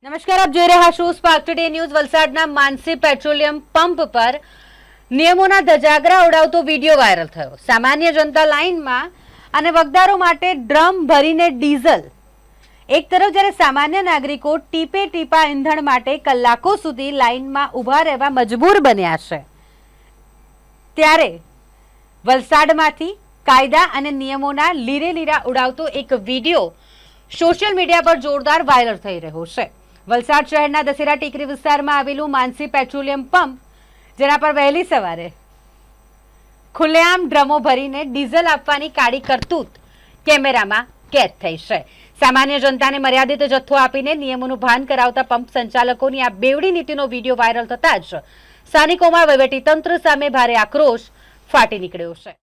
નમસ્કાર, આપ જોઈ રહ્યા છો સ્પાર્ક ટુડે ન્યૂઝ। વલસાડના માનસી પેટ્રોલિયમ પંપ પર નિયમોના ધજાગરા ઉડાવતો વિડીયો વાયરલ થયો। સામાન્ય જનતા લાઇનમાં અને વગદારો માટે ડ્રમ ભરીને ડીઝલ, એક તરફ જ્યારે સામાન્ય નાગરિકો ટીપે ટીપા ઈંધણ માટે કલાકો સુધી લાઇનમાં ઊભા રહેવા મજબૂર બન્યા છે, ત્યારે વલસાડમાંથી કાયદા અને નિયમોના લીરે લીરા ઉડાવતો એક વિડીયો સોશિયલ મીડિયા પર જોરદાર વાયરલ થઈ રહ્યો છે। વલસાડ શહેરના દશેરા ટેકરી વિસ્તારમાં આવેલું માનસી પેટ્રોલિયમ પંપ, જેના પર વહેલી સવારે ખુલ્લેઆમ ડ્રમો ભરીને ડીઝલ આપવાની કાળી કરતૂત કેમેરામાં કેદ થઈ છે। સામાન્ય જનતાને મર્યાદિત જથ્થો આપીને નિયમોનું ભાન કરાવતા પંપ સંચાલકોની આ બેવડી નીતિનો વિડીયો વાયરલ થતા જ સ્થાનિકોમાં વહીવટીતંત્ર સામે ભારે આક્રોશ ફાટી નીકળ્યો છે।